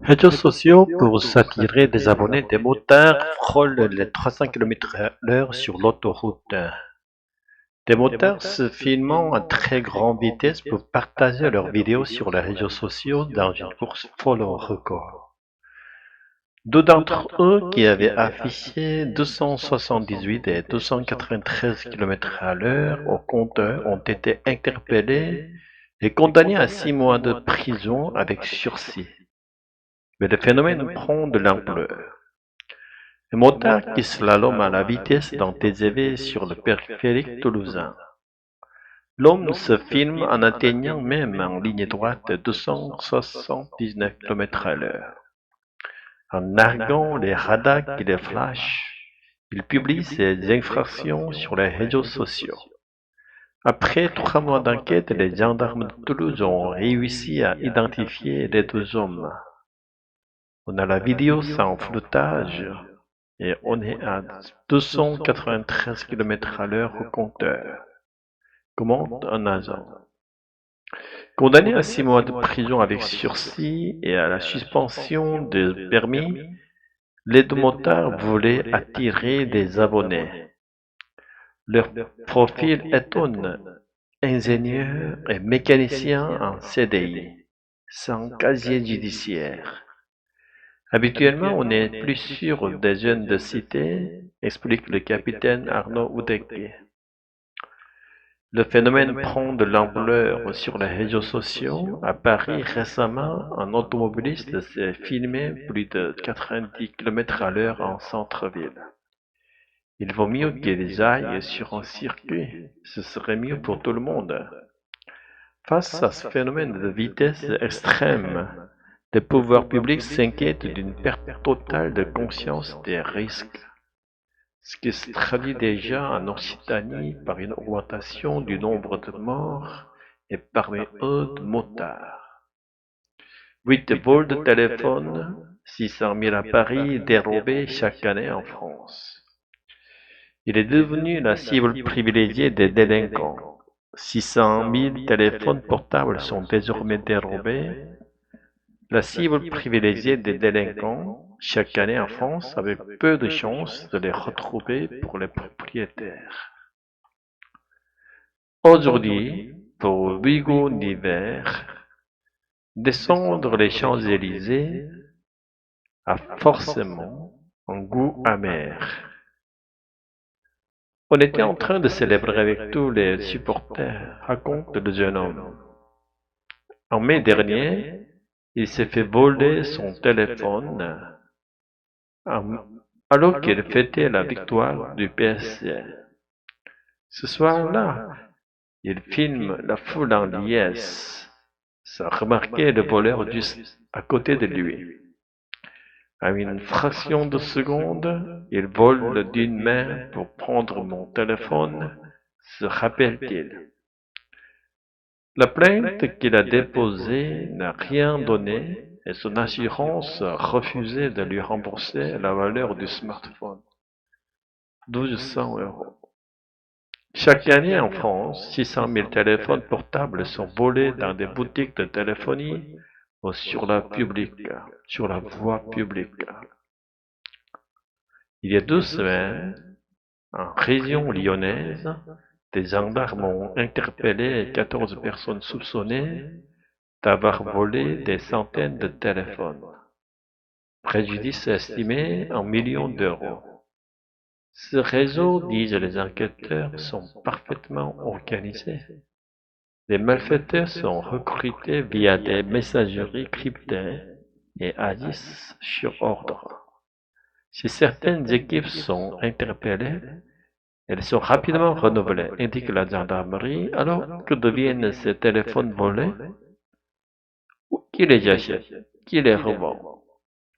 Réseaux sociaux pour s'attirer des abonnés, des motards frôlent les 300 km/h sur l'autoroute. Des motards se filmant à très grande vitesse pour partager leurs vidéos sur les réseaux sociaux dans une course folle au record. Deux d'entre eux qui avaient affiché 278 et 293 km/h au compteur ont été interpellés et condamnés à 6 mois de prison avec sursis. Mais le phénomène prend de l'ampleur. Un motard qui slalome à la vitesse d'un TGV sur le périphérique toulousain. L'homme se filme en atteignant même en ligne droite 279 km/h. En narguant les radars qui les flashent, il publie ses infractions sur les réseaux sociaux. Après 3 mois d'enquête, les gendarmes de Toulouse ont réussi à identifier les deux hommes. On a la vidéo sans floutage et on est à 293 km/h au compteur, commente un agent. Condamné à 6 mois de prison avec sursis et à la suspension de permis, les deux motards voulaient attirer des abonnés. Leur profil étonne: ingénieur et mécanicien en CDI, sans casier judiciaire. Habituellement, on est plus sûr des jeunes de cité, explique le capitaine Arnaud Oudeke. Le phénomène prend de l'ampleur sur les réseaux sociaux. À Paris, récemment, un automobiliste s'est filmé plus de 90 km/h en centre-ville. Il vaut mieux qu'ils aillent sur un circuit, ce serait mieux pour tout le monde. Face à ce phénomène de vitesse extrême, les pouvoirs publics s'inquiètent d'une perte totale de conscience des risques, ce qui se traduit déjà en Occitanie par une augmentation du nombre de morts et parmi eux de motards. 8 vols de téléphone, 600 000 appareils dérobés chaque année en France. Il est devenu la cible privilégiée des délinquants. 600 000 téléphones portables sont désormais dérobés. La cible privilégiée des délinquants, chaque année en France, avec peu de chances de les retrouver pour les propriétaires. Aujourd'hui, pour Hugo Niver, descendre les Champs-Élysées a forcément un goût amer. On était en train de célébrer avec tous les supporters, raconte le jeune homme. En mai dernier, il s'est fait voler son téléphone alors qu'il fêtait la victoire du PSG. Ce soir-là, il filme la foule en liesse, sans remarquer le voleur juste à côté de lui. À une fraction de seconde, il vole d'une main pour prendre mon téléphone, se rappelle-t-il. La plainte qu'il a déposée n'a rien donné et son assurance a refusé de lui rembourser la valeur du smartphone, 1200 euros. Chaque année en France, 600 000 téléphones portables sont volés dans des boutiques de téléphonie ou sur la voie publique. Il y a 2 semaines, en région lyonnaise, des gendarmes ont interpellé 14 personnes soupçonnées d'avoir volé des centaines de téléphones. Préjudice estimé en millions d'euros. Ce réseau, disent les enquêteurs, sont parfaitement organisés. Les malfaiteurs sont recrutés via des messageries cryptées et agissent sur ordre. Si certaines équipes sont interpellées, elles sont rapidement renouvelées, indique la gendarmerie. Alors, que deviennent ces téléphones volés? Qui les achète? Qui les revend?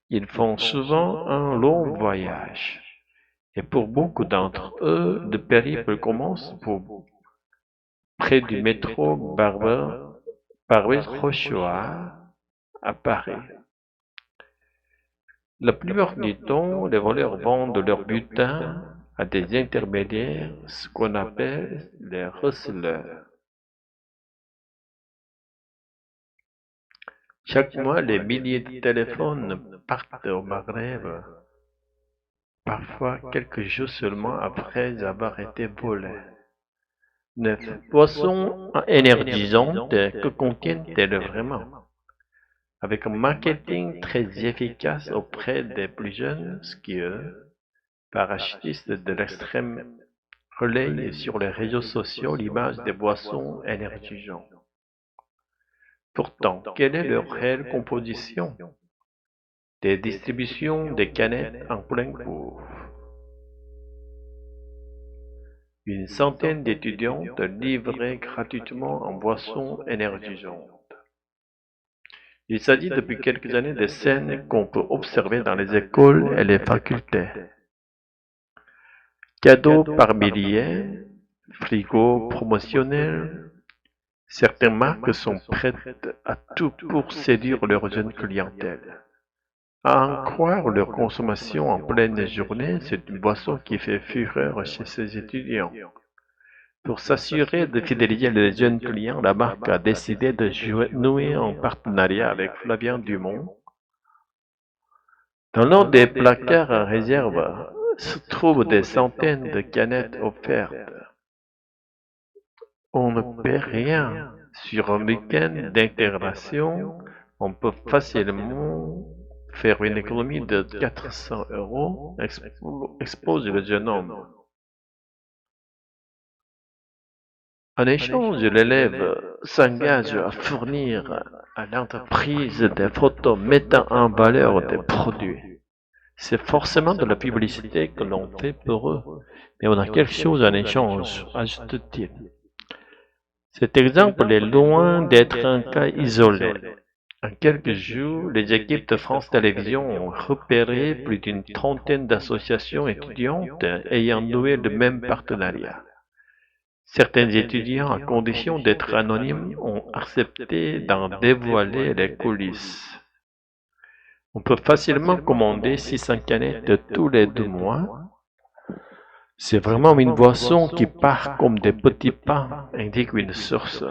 Ils font souvent un long voyage. Et pour beaucoup d'entre eux, le périple commence près du métro Barbès-Rochoir à Paris. La plupart du temps, les voleurs vendent leur butin à des intermédiaires, ce qu'on appelle les receleurs. Chaque mois, des milliers de téléphones partent au Maghreb, parfois quelques jours seulement après avoir été volés. 9. Boissons énergisantes, que contiennent-elles vraiment? Avec un marketing très efficace auprès des plus jeunes, ce qui, parachutistes de l'extrême, relayent sur les réseaux sociaux l'image des boissons énergisantes. Pourtant, quelle est leur réelle composition? Des distributions de canettes en plein cours. Une centaine d'étudiantes livrées gratuitement en boissons énergisantes. Il s'agit depuis quelques années de scènes qu'on peut observer dans les écoles et les facultés. Cadeaux par milliers, frigos promotionnels. Certaines marques sont prêtes à tout pour séduire leur jeune clientèle. À en croire leur consommation en pleine journée, c'est une boisson qui fait fureur chez ces étudiants. Pour s'assurer de fidéliser les jeunes clients, la marque a décidé de nouer un partenariat avec Flavien Dumont. Dans l'un des placards à réserve se trouvent des centaines de canettes offertes. On ne paie rien. Sur un week-end d'intégration, on peut facilement faire une économie de 400 €, expose le jeune homme. En échange, l'élève s'engage à fournir à l'entreprise des photos mettant en valeur des produits. C'est forcément de la publicité que l'on fait pour eux, mais on a quelque chose en échange, ajoute-t-il. Cet exemple est loin d'être un cas isolé. En quelques jours, les équipes de France Télévisions ont repéré plus d'une trentaine d'associations étudiantes ayant noué le même partenariat. Certains étudiants, à condition d'être anonymes, ont accepté d'en dévoiler les coulisses. On peut facilement commander 600 canettes tous les 2 mois. C'est vraiment une boisson qui part comme des petits pains, indique une source.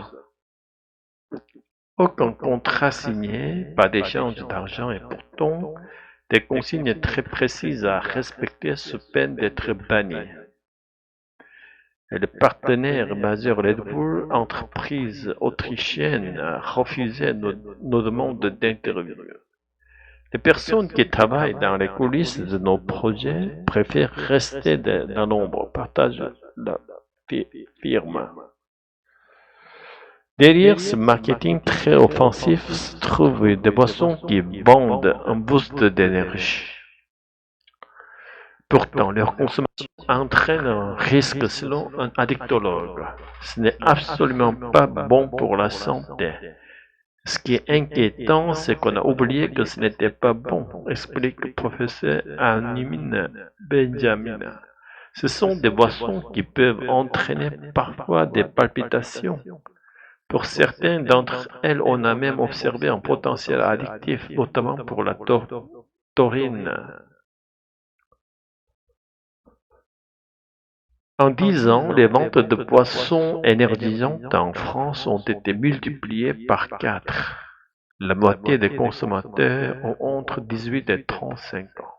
Aucun contrat signé, pas d'échange d'argent et pourtant des consignes très précises à respecter sous peine d'être banni. Et le partenaire majeur Red Bull, entreprise autrichienne, a refusé nos demandes d'interview. Les personnes qui travaillent dans les coulisses de nos projets préfèrent rester dans l'ombre, partage la firme. Derrière ce marketing très offensif se trouvent des boissons qui vendent un boost d'énergie. Pourtant, leur consommation entraîne un risque selon un addictologue. Ce n'est absolument pas bon pour la santé. Ce qui est inquiétant, c'est qu'on a oublié que ce n'était pas bon, explique le professeur Animine Benjamin. Ce sont des boissons qui peuvent entraîner parfois des palpitations. Pour certains d'entre elles, on a même observé un potentiel addictif, notamment pour la taurine. En 10 ans, les ventes de boissons énergisantes en France ont été multipliées par 4. La moitié des consommateurs ont entre 18 et 35 ans.